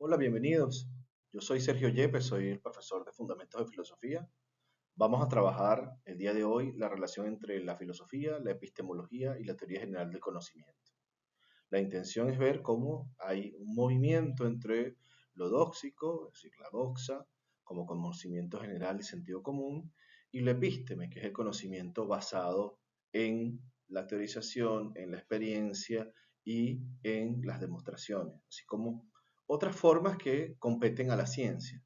Hola, bienvenidos. Yo soy Sergio Yepes, soy el profesor de Fundamentos de Filosofía. Vamos a trabajar el día de hoy la relación entre la filosofía, la epistemología y la teoría general del conocimiento. La intención es ver cómo hay un movimiento entre lo dóxico, es decir, la doxa, como conocimiento general y sentido común, y la epísteme, que es el conocimiento basado en la teorización, en la experiencia y en las demostraciones, así como otras formas que competen a la ciencia,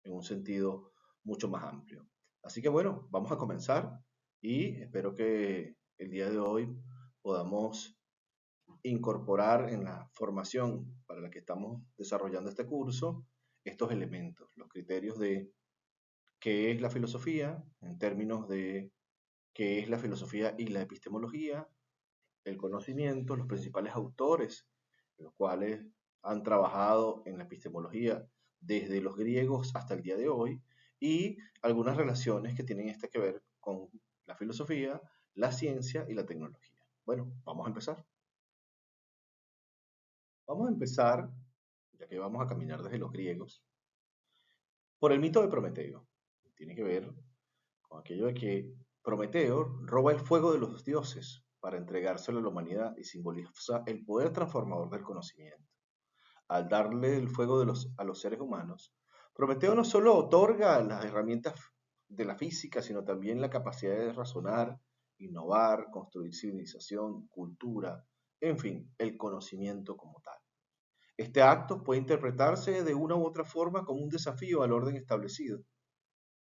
en un sentido mucho más amplio. Así que bueno, vamos a comenzar y espero que el día de hoy podamos incorporar en la formación para la que estamos desarrollando este curso estos elementos, los criterios de qué es la filosofía, en términos de qué es la filosofía y la epistemología, el conocimiento, los principales autores, los cuales han trabajado en la epistemología desde los griegos hasta el día de hoy, y algunas relaciones que tienen que ver con la filosofía, la ciencia y la tecnología. Bueno, vamos a empezar. Vamos a empezar, ya que vamos a caminar desde los griegos, por el mito de Prometeo. Tiene que ver con aquello de que Prometeo roba el fuego de los dioses para entregárselo a la humanidad y simboliza el poder transformador del conocimiento. Al darle el fuego a los seres humanos, Prometeo no solo otorga las herramientas de la física, sino también la capacidad de razonar, innovar, construir civilización, cultura, en fin, el conocimiento como tal. Este acto puede interpretarse de una u otra forma como un desafío al orden establecido,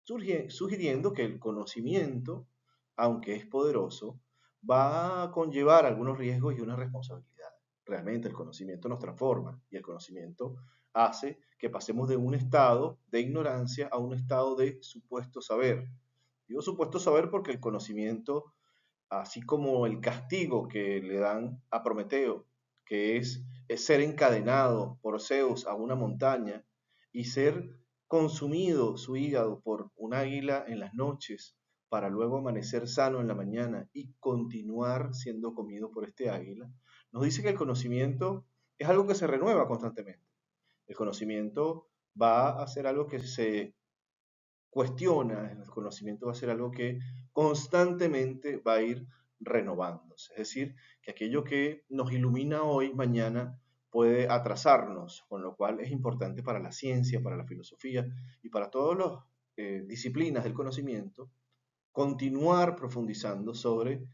sugiriendo que el conocimiento, aunque es poderoso, va a conllevar algunos riesgos y una responsabilidad. Realmente el conocimiento nos transforma y el conocimiento hace que pasemos de un estado de ignorancia a un estado de supuesto saber. Digo supuesto saber porque el conocimiento, así como el castigo que le dan a Prometeo, que es ser encadenado por Zeus a una montaña y ser consumido su hígado por un águila en las noches para luego amanecer sano en la mañana y continuar siendo comido por este águila, nos dice que el conocimiento es algo que se renueva constantemente. El conocimiento va a ser algo que se cuestiona, el conocimiento va a ser algo que constantemente va a ir renovándose. Es decir, que aquello que nos ilumina hoy, mañana puede atrasarnos, con lo cual es importante para la ciencia, para la filosofía y para todas las disciplinas del conocimiento, continuar profundizando sobre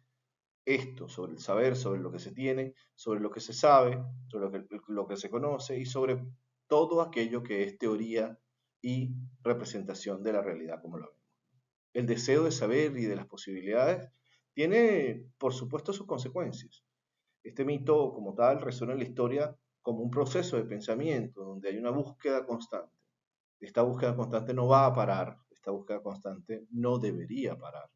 esto, sobre el saber, sobre lo que se tiene, sobre lo que se sabe, sobre lo que se conoce y sobre todo aquello que es teoría y representación de la realidad como lo vemos. El deseo de saber y de las posibilidades tiene, por supuesto, sus consecuencias. Este mito como tal resuena en la historia como un proceso de pensamiento donde hay una búsqueda constante. Esta búsqueda constante no va a parar, esta búsqueda constante no debería parar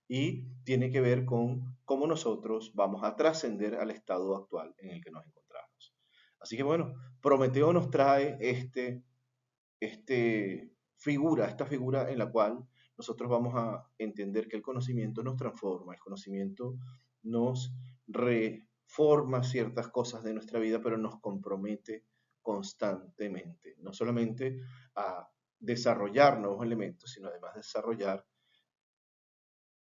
y tiene que ver con cómo nosotros vamos a trascender al estado actual en el que nos encontramos. Así que bueno, Prometeo nos trae esta figura en la cual nosotros vamos a entender que el conocimiento nos transforma, el conocimiento nos reforma ciertas cosas de nuestra vida, pero nos compromete constantemente, no solamente a desarrollar nuevos elementos, sino además desarrollar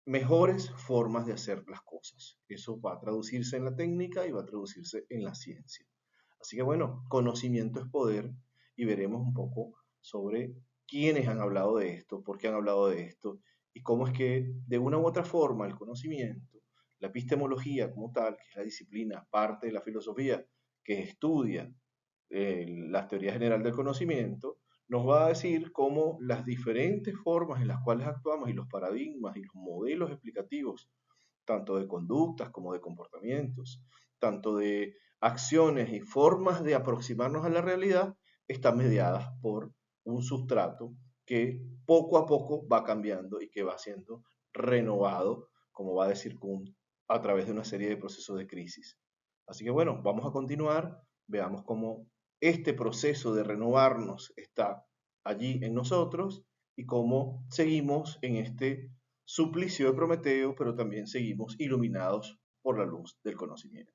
mejores formas de hacer las cosas. Eso va a traducirse en la técnica y va a traducirse en la ciencia. Así que bueno, conocimiento es poder y veremos un poco sobre quiénes han hablado de esto, por qué han hablado de esto y cómo es que de una u otra forma el conocimiento, la epistemología como tal, que es la disciplina, parte de la filosofía que estudia la teoría general del conocimiento, nos va a decir cómo las diferentes formas en las cuales actuamos y los paradigmas y los modelos explicativos, tanto de conductas como de comportamientos, tanto de acciones y formas de aproximarnos a la realidad, están mediadas por un sustrato que poco a poco va cambiando y que va siendo renovado, como va a decir Kuhn, a través de una serie de procesos de crisis. Así que bueno, vamos a continuar, veamos cómo este proceso de renovarnos está allí en nosotros y cómo seguimos en este suplicio de Prometeo, pero también seguimos iluminados por la luz del conocimiento.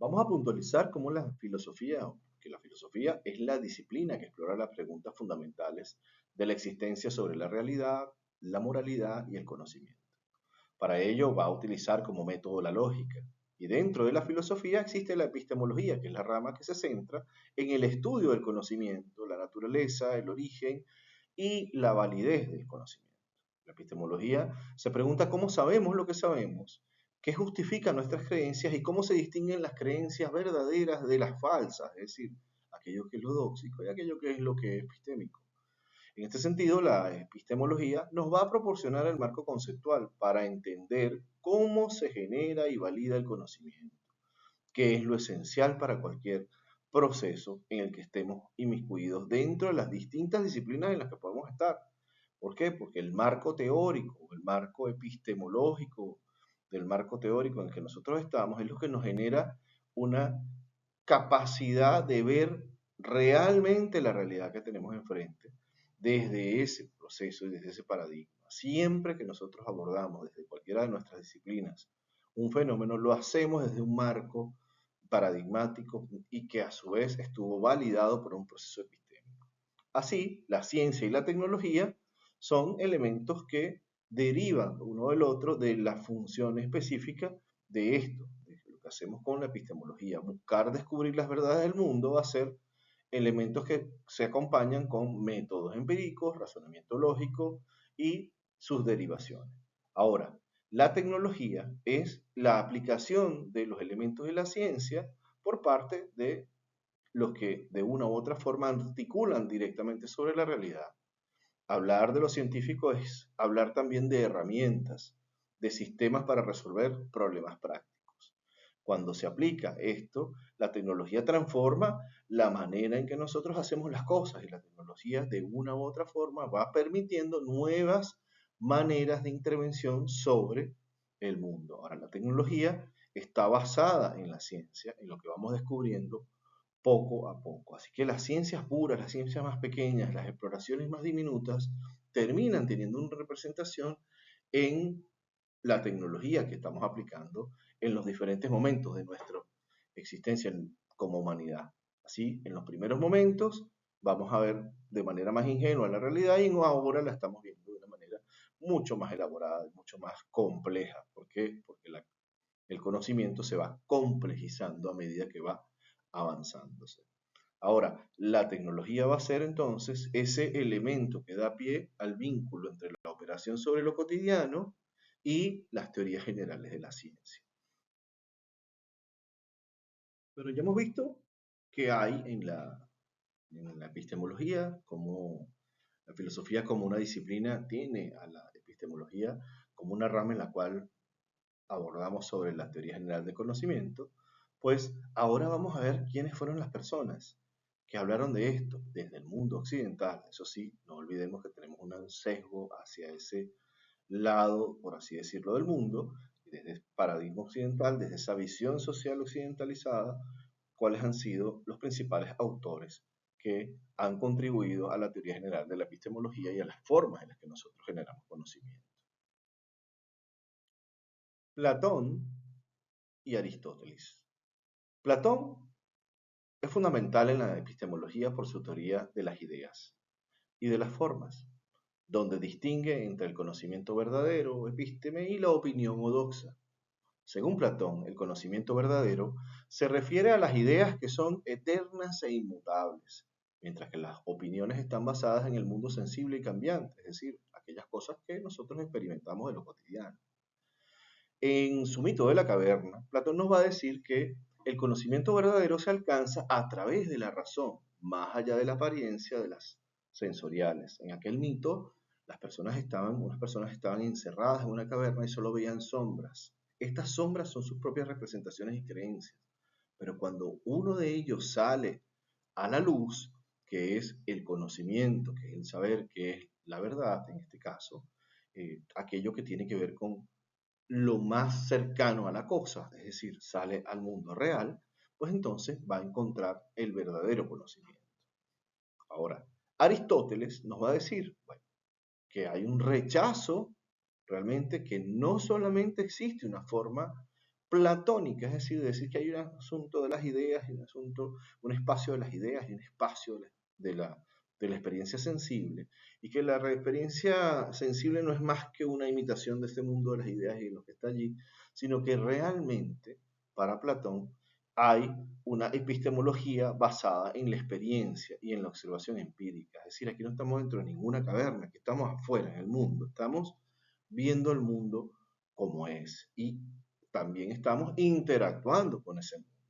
Vamos a puntualizar cómo la filosofía que la filosofía es la disciplina que explora las preguntas fundamentales de la existencia sobre la realidad, la moralidad y el conocimiento. Para ello va a utilizar como método la lógica. Y dentro de la filosofía existe la epistemología, que es la rama que se centra en el estudio del conocimiento, la naturaleza, el origen y la validez del conocimiento. La epistemología se pregunta cómo sabemos lo que sabemos, qué justifica nuestras creencias y cómo se distinguen las creencias verdaderas de las falsas, es decir, aquello que es lo dóxico y aquello que es lo que es epistémico. En este sentido, la epistemología nos va a proporcionar el marco conceptual para entender cómo se genera y valida el conocimiento, que es lo esencial para cualquier proceso en el que estemos inmiscuidos dentro de las distintas disciplinas en las que podemos estar. ¿Por qué? Porque el marco teórico, el marco epistemológico del marco teórico en el que nosotros estamos es lo que nos genera una capacidad de ver realmente la realidad que tenemos enfrente desde ese proceso y desde ese paradigma. Siempre que nosotros abordamos desde cualquiera de nuestras disciplinas un fenómeno, lo hacemos desde un marco paradigmático y que a su vez estuvo validado por un proceso epistémico. Así, la ciencia y la tecnología son elementos que derivan uno del otro de la función específica de esto, de lo que hacemos con la epistemología. Buscar descubrir las verdades del mundo va a ser elementos que se acompañan con métodos empíricos, razonamiento lógico y sus derivaciones. Ahora, la tecnología es la aplicación de los elementos de la ciencia por parte de los que de una u otra forma articulan directamente sobre la realidad. Hablar de lo científico es hablar también de herramientas, de sistemas para resolver problemas prácticos. Cuando se aplica esto, la tecnología transforma la manera en que nosotros hacemos las cosas y la tecnología de una u otra forma va permitiendo nuevas maneras de intervención sobre el mundo. Ahora, la tecnología está basada en la ciencia, en lo que vamos descubriendo poco a poco. Así que las ciencias puras, las ciencias más pequeñas, las exploraciones más diminutas, terminan teniendo una representación en la tecnología que estamos aplicando en los diferentes momentos de nuestra existencia como humanidad. Así, en los primeros momentos vamos a ver de manera más ingenua la realidad y ahora la estamos viendo de una manera mucho más elaborada, mucho más compleja. ¿Por qué? Porque el conocimiento se va complejizando a medida que va avanzándose. Ahora, la tecnología va a ser entonces ese elemento que da pie al vínculo entre la operación sobre lo cotidiano y las teorías generales de la ciencia. Pero ya hemos visto que hay en la epistemología, como la filosofía como una disciplina tiene a la epistemología como una rama en la cual abordamos sobre la teoría general del conocimiento, pues ahora vamos a ver quiénes fueron las personas que hablaron de esto desde el mundo occidental. Eso sí, no olvidemos que tenemos un sesgo hacia ese lado, por así decirlo, del mundo, desde el paradigma occidental, desde esa visión social occidentalizada, cuáles han sido los principales autores que han contribuido a la teoría general de la epistemología y a las formas en las que nosotros generamos conocimiento. Platón y Aristóteles. Platón es fundamental en la epistemología por su teoría de las ideas y de las formas, donde distingue entre el conocimiento verdadero o episteme y la opinión o doxa. Según Platón, el conocimiento verdadero se refiere a las ideas que son eternas e inmutables, mientras que las opiniones están basadas en el mundo sensible y cambiante, es decir, aquellas cosas que nosotros experimentamos de lo cotidiano. En su mito de la caverna, Platón nos va a decir que el conocimiento verdadero se alcanza a través de la razón, más allá de la apariencia de las sensoriales. En aquel mito, unas personas estaban encerradas en una caverna y solo veían sombras. Estas sombras son sus propias representaciones y creencias. Pero cuando uno de ellos sale a la luz, que es el conocimiento, que es el saber, que es la verdad en este caso, aquello que tiene que ver con lo más cercano a la cosa, es decir, sale al mundo real, pues entonces va a encontrar el verdadero conocimiento. Ahora, Aristóteles nos va a decir, bueno, que hay un rechazo realmente, que no solamente existe una forma platónica, es decir que hay un asunto de las ideas, y un asunto, un espacio de las ideas y un espacio de la, de la experiencia sensible, y que la experiencia sensible no es más que una imitación de este mundo de las ideas y de lo que está allí, sino que realmente, para Platón, hay una epistemología basada en la experiencia y en la observación empírica. Es decir, aquí no estamos dentro de ninguna caverna, aquí estamos afuera, en el mundo, estamos viendo el mundo como es y también estamos interactuando con ese mundo.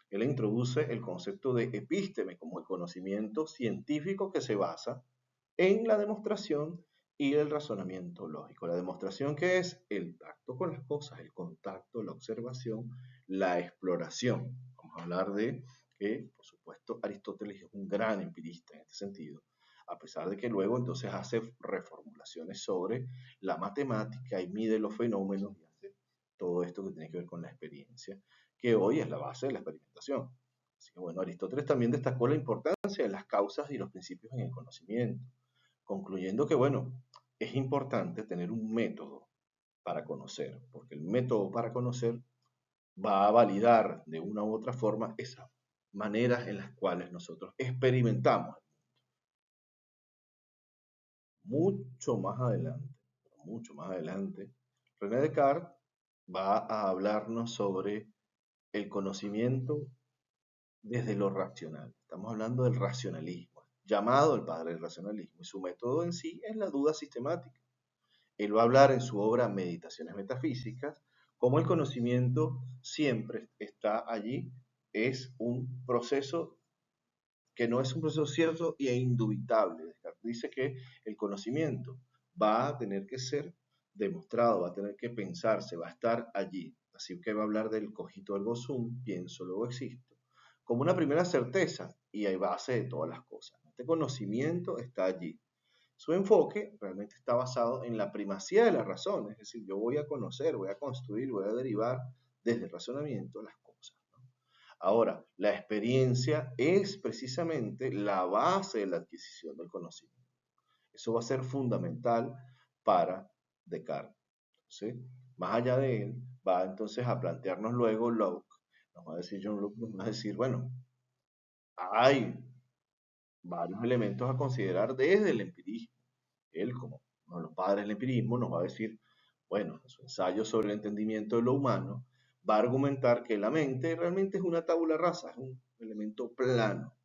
Él introduce el concepto de epísteme como el conocimiento científico que se basa en la demostración y el razonamiento lógico. La demostración que es el tacto con las cosas, el contacto, la observación, la exploración. Vamos a hablar de que, por supuesto, Aristóteles es un gran empirista en este sentido, a pesar de que luego entonces hace reformulaciones sobre la matemática y mide los fenómenos y hace todo esto que tiene que ver con la experiencia, que hoy es la base de la experimentación. Así que bueno, Aristóteles también destacó la importancia de las causas y los principios en el conocimiento, concluyendo que, bueno, es importante tener un método para conocer, porque el método para conocer va a validar de una u otra forma esas maneras en las cuales nosotros experimentamos. Mucho más adelante, René Descartes va a hablarnos sobre el conocimiento desde lo racional. Estamos hablando del racionalismo, llamado el padre del racionalismo, y su método en sí es la duda sistemática. Él va a hablar en su obra Meditaciones Metafísicas cómo el conocimiento siempre está allí, es un proceso que no es un proceso cierto e indubitable. Descartes dice que el conocimiento va a tener que ser demostrado, va a tener que pensarse, va a estar allí. Así que va a hablar del cogito ergo sum, pienso, luego existo, como una primera certeza y hay base de todas las cosas. Este conocimiento está allí. Su enfoque realmente está basado en la primacía de la razón, es decir, yo voy a conocer, voy a construir, voy a derivar desde el razonamiento las cosas. Ahora, la experiencia es precisamente la base de la adquisición del conocimiento. Eso va a ser fundamental para Descartes. ¿Sí? Más allá de él, va entonces a plantearnos luego Locke, nos va a decir John Locke, nos va a decir, bueno, hay varios elementos a considerar desde el empirismo. Él, como uno de los padres del empirismo, nos va a decir, bueno, en su ensayo sobre el entendimiento de lo humano, va a argumentar que la mente realmente es una tabula rasa, es un elemento plano,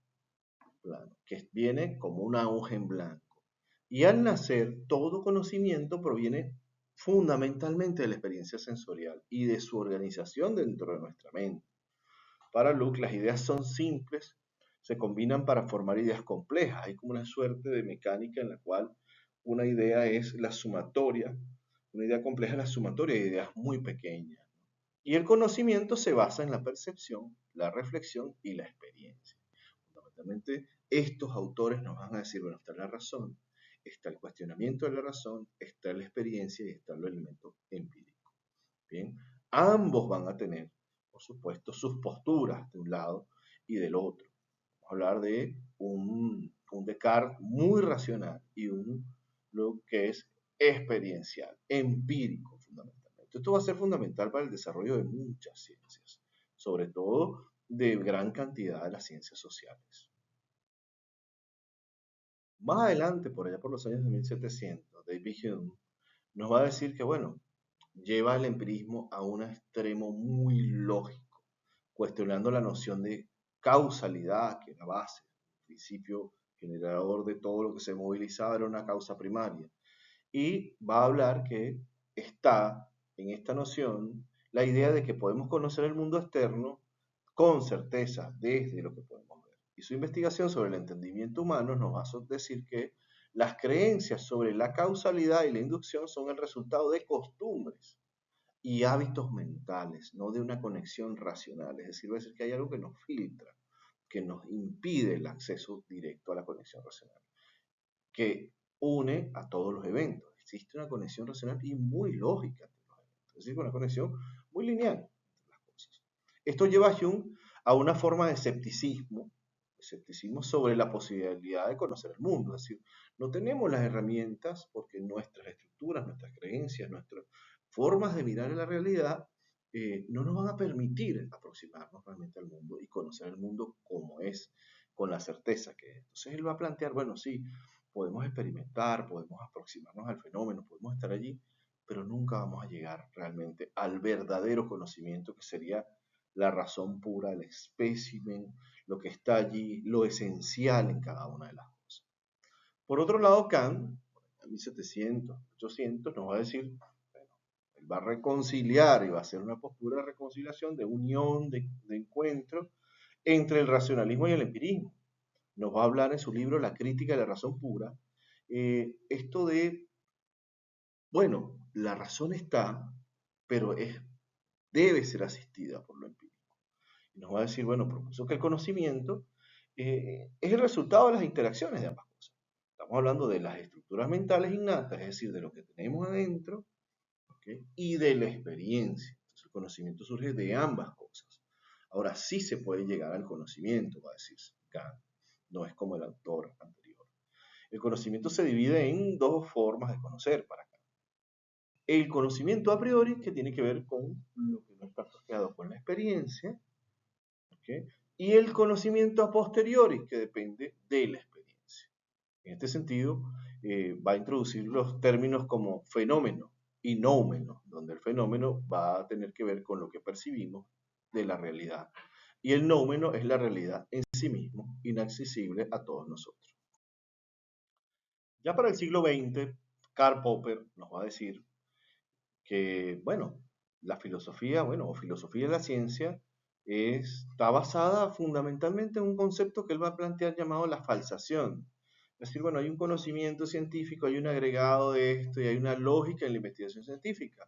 que viene como una hoja en blanco. Y al nacer, todo conocimiento proviene fundamentalmente de la experiencia sensorial y de su organización dentro de nuestra mente. Para Luke, las ideas son simples, se combinan para formar ideas complejas. Hay como una suerte de mecánica en la cual una idea es la sumatoria, una idea compleja es la sumatoria de ideas muy pequeñas. Y el conocimiento se basa en la percepción, la reflexión y la experiencia. Fundamentalmente, estos autores nos van a decir, bueno, está la razón, está el cuestionamiento de la razón, está la experiencia y está el elemento empírico. Bien, ambos van a tener, por supuesto, sus posturas de un lado y del otro. Vamos a hablar de un Descartes muy racional y un Locke que es experiencial, empírico fundamentalmente. Esto va a ser fundamental para el desarrollo de muchas ciencias, sobre todo de gran cantidad de las ciencias sociales. Más adelante, por allá por los años de 1700, David Hume nos va a decir que, bueno, lleva el empirismo a un extremo muy lógico, cuestionando la noción de causalidad, que es la base, el principio generador de todo lo que se movilizaba era una causa primaria. Y va a hablar que está en esta noción la idea de que podemos conocer el mundo externo con certeza desde lo que podemos ver. Y su investigación sobre el entendimiento humano nos va a decir que las creencias sobre la causalidad y la inducción son el resultado de costumbres y hábitos mentales, no de una conexión racional. Es decir, va a decir que hay algo que nos filtra, que nos impide el acceso directo a la conexión racional, que une a todos los eventos. Existe una conexión racional y muy lógica entre los eventos. Es decir, una conexión muy lineal entre las cosas. Esto lleva a Jung a una forma de escepticismo sobre la posibilidad de conocer el mundo. Es decir, no tenemos las herramientas porque nuestras estructuras, nuestras creencias, nuestras formas de mirar la realidad no nos van a permitir aproximarnos realmente al mundo y conocer el mundo como es, con la certeza que es. Entonces él va a plantear, bueno, sí, podemos experimentar, podemos aproximarnos al fenómeno, podemos estar allí, pero nunca vamos a llegar realmente al verdadero conocimiento que sería la razón pura, el espécimen, lo que está allí, lo esencial en cada una de las cosas. Por otro lado, Kant, en 1700, 800, nos va a decir, bueno, él va a reconciliar y va a hacer una postura de reconciliación, de unión, de encuentro entre el racionalismo y el empirismo. Nos va a hablar en su libro La crítica de la razón pura, esto de, bueno, la razón está, pero debe ser asistida por lo empírico. Y nos va a decir, bueno, propuso que el conocimiento es el resultado de las interacciones de ambas cosas. Estamos hablando de las estructuras mentales innatas, es decir, de lo que tenemos adentro, ¿ok? Y de la experiencia. Entonces, el conocimiento surge de ambas cosas. Ahora sí se puede llegar al conocimiento, va a decir Kant. No es como el autor anterior. El conocimiento se divide en dos formas de conocer para Kant. El conocimiento a priori, que tiene que ver con lo que no está asociado con la experiencia, ¿ok? Y el conocimiento a posteriori, que depende de la experiencia. En este sentido, va a introducir los términos como fenómeno y noumeno, donde el fenómeno va a tener que ver con lo que percibimos de la realidad. Y el noumeno es la realidad en sí mismo, inaccesible a todos nosotros. Ya para el siglo XX, Karl Popper nos va a decir que, bueno, la filosofía, bueno, o filosofía de la ciencia, está basada fundamentalmente en un concepto que él va a plantear llamado la falsación. Es decir, bueno, hay un conocimiento científico, hay un agregado de esto y hay una lógica en la investigación científica,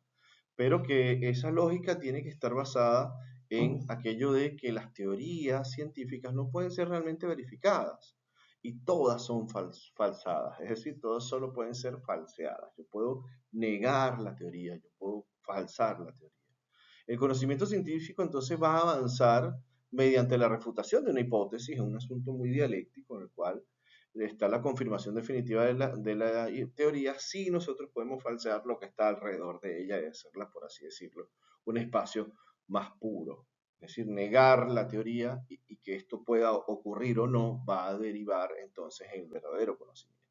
pero que esa lógica tiene que estar basada en aquello de que las teorías científicas no pueden ser realmente verificadas y todas son falsadas, es decir, todas solo pueden ser falseadas. Yo puedo negar la teoría, yo puedo falsar la teoría. El conocimiento científico entonces va a avanzar mediante la refutación de una hipótesis, es un asunto muy dialéctico en el cual está la confirmación definitiva de la teoría, si nosotros podemos falsear lo que está alrededor de ella y hacerla, por así decirlo, un espacio más puro. Es decir, negar la teoría y que esto pueda ocurrir o no va a derivar entonces en el verdadero conocimiento.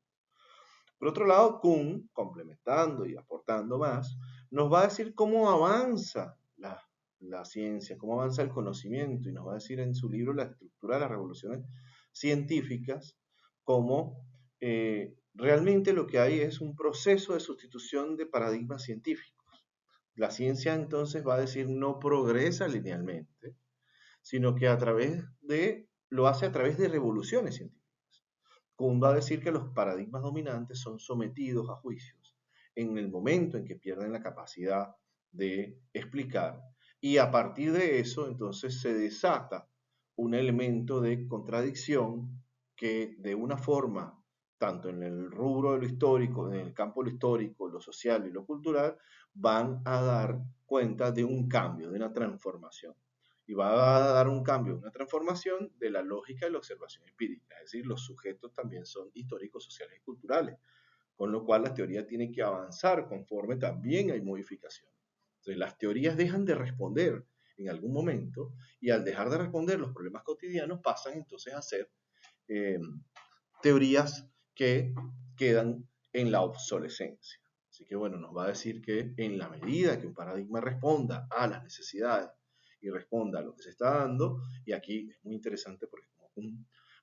Por otro lado, Kuhn, complementando y aportando más, nos va a decir cómo avanza la ciencia, cómo avanza el conocimiento, y nos va a decir en su libro La estructura de las revoluciones científicas, cómo realmente lo que hay es un proceso de sustitución de paradigmas científicos. La ciencia entonces va a decir no progresa linealmente, sino que lo hace a través de revoluciones científicas. Kuhn va a decir que los paradigmas dominantes son sometidos a juicios en el momento en que pierden la capacidad de explicar, y a partir de eso entonces se desata un elemento de contradicción que de una forma, tanto en el rubro de lo histórico, en el campo de lo histórico, lo social y lo cultural, van a dar cuenta de un cambio, de una transformación. Y va a dar un cambio, una transformación de la lógica de la observación empírica. Es decir, los sujetos también son históricos, sociales y culturales, con lo cual la teoría tiene que avanzar conforme también hay modificaciones. Entonces, las teorías dejan de responder en algún momento, y al dejar de responder los problemas cotidianos pasan entonces a ser eh, teorías que quedan en la obsolescencia. Así que bueno, nos va a decir que en la medida que un paradigma responda a las necesidades y responda a lo que se está dando, y aquí es muy interesante porque como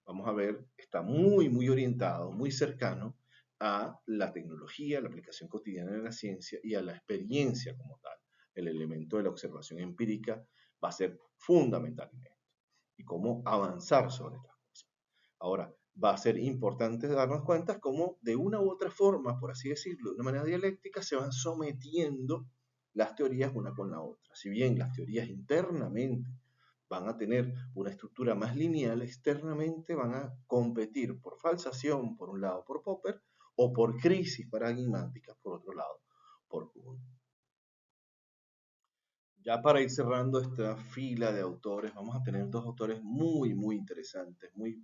vamos a ver, está muy, muy orientado, muy cercano a la tecnología, a la aplicación cotidiana de la ciencia y a la experiencia como tal. El elemento de la observación empírica va a ser fundamental en esto y cómo avanzar sobre estas cosas. Ahora, va a ser importante darnos cuenta cómo de una u otra forma, por así decirlo, de una manera dialéctica, se van sometiendo las teorías una con la otra. Si bien las teorías internamente van a tener una estructura más lineal, externamente van a competir por falsación, por un lado, por Popper, o por crisis paradigmáticas, por otro lado, por Kuhn. Ya para ir cerrando esta fila de autores, vamos a tener dos autores muy, muy interesantes, muy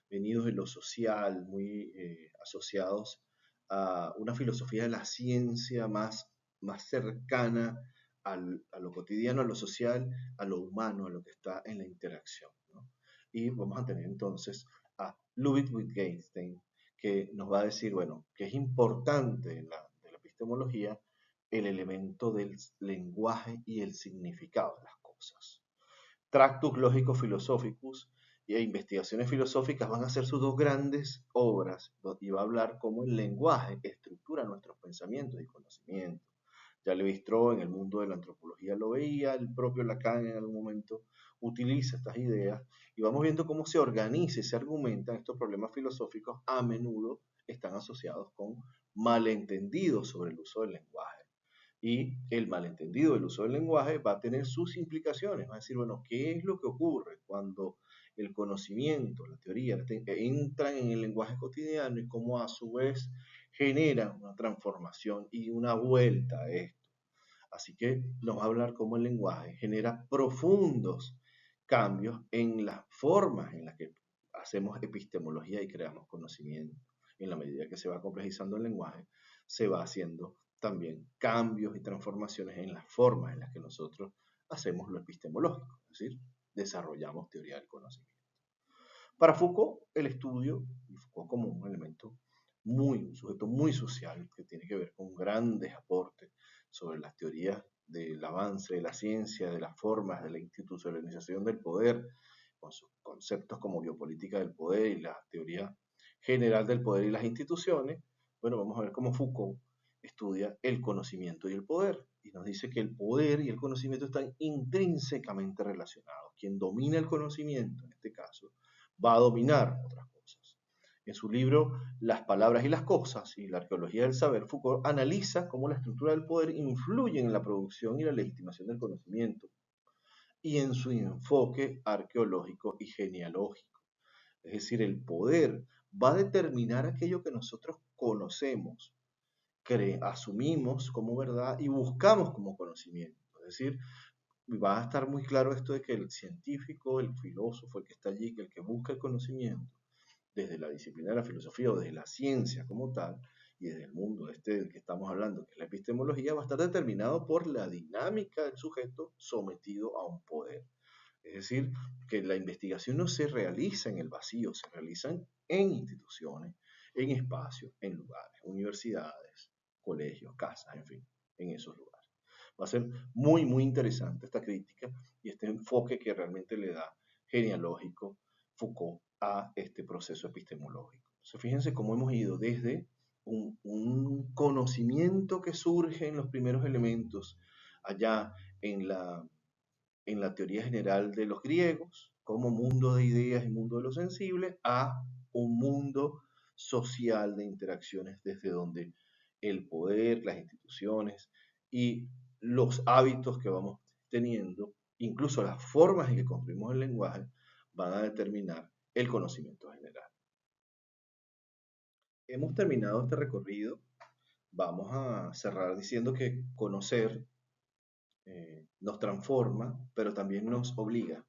venidos de lo social, muy asociados a una filosofía de la ciencia más cercana a lo cotidiano, a lo social, a lo humano, a lo que está en la interacción, ¿no? Y vamos a tener entonces a Ludwig Wittgenstein, que nos va a decir, bueno, que es importante de la epistemología el elemento del lenguaje y el significado de las cosas. Tractus Lógicos Philosophicus e Investigaciones Filosóficas van a ser sus dos grandes obras y va a hablar cómo el lenguaje estructura nuestros pensamientos y conocimientos. Ya Levi-Strauss en el mundo de la antropología lo veía, el propio Lacan en algún momento utiliza estas ideas y vamos viendo cómo se organiza y se argumentan estos problemas filosóficos. A menudo están asociados con malentendidos sobre el uso del lenguaje. Y el malentendido del uso del lenguaje va a tener sus implicaciones. Va a decir, bueno, ¿qué es lo que ocurre cuando el conocimiento, la teoría, entran en el lenguaje cotidiano y cómo a su vez generan una transformación y una vuelta a esto? Así que nos va a hablar cómo el lenguaje genera profundos cambios en las formas en las que hacemos epistemología y creamos conocimiento. En la medida que se va complejizando el lenguaje, se va haciendo también cambios y transformaciones en las formas en las que nosotros hacemos lo epistemológico, es decir, desarrollamos teoría del conocimiento. Para Foucault, el estudio, y Foucault como un elemento un sujeto muy social, que tiene que ver con grandes aportes sobre las teorías del avance de la ciencia, de las formas de la institucionalización del poder, con sus conceptos como biopolítica del poder y la teoría general del poder y las instituciones. Bueno, vamos a ver cómo Foucault estudia el conocimiento y el poder, y nos dice que el poder y el conocimiento están intrínsecamente relacionados. Quien domina el conocimiento, en este caso, va a dominar otras cosas. En su libro Las palabras y las cosas y la arqueología del saber, Foucault analiza cómo la estructura del poder influye en la producción y la legitimación del conocimiento y en su enfoque arqueológico y genealógico. Es decir, el poder va a determinar aquello que nosotros conocemos, asumimos como verdad y buscamos como conocimiento. Es decir, va a estar muy claro esto de que el científico, el filósofo, el que está allí, que el que busca el conocimiento, desde la disciplina de la filosofía o desde la ciencia como tal, y desde el mundo este del que estamos hablando, que es la epistemología, va a estar determinado por la dinámica del sujeto sometido a un poder. Es decir, que la investigación no se realiza en el vacío, se realizan en instituciones, en espacios, en lugares, universidades, colegios, casas, en fin, en esos lugares. Va a ser muy, muy interesante esta crítica y este enfoque que realmente le da genealógico Foucault a este proceso epistemológico. Entonces, fíjense cómo hemos ido desde un conocimiento que surge en los primeros elementos, allá en la teoría general de los griegos, como mundo de ideas y mundo de lo sensible, a un mundo social de interacciones desde donde el poder, las instituciones y los hábitos que vamos teniendo, incluso las formas en que construimos el lenguaje, van a determinar el conocimiento general. Hemos terminado este recorrido. Vamos a cerrar diciendo que conocer nos transforma, pero también nos obliga.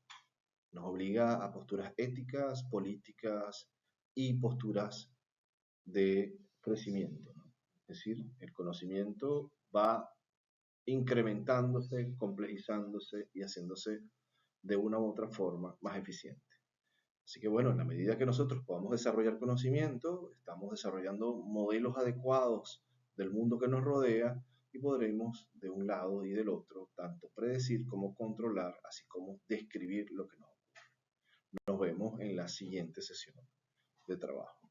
Nos obliga a posturas éticas, políticas y posturas de crecimiento, ¿no? Es decir, el conocimiento va incrementándose, complejizándose y haciéndose de una u otra forma más eficiente. Así que bueno, en la medida que nosotros podamos desarrollar conocimiento, estamos desarrollando modelos adecuados del mundo que nos rodea y podremos de un lado y del otro tanto predecir como controlar, así como describir lo que nos ocurre. Nos vemos en la siguiente sesión de trabajo.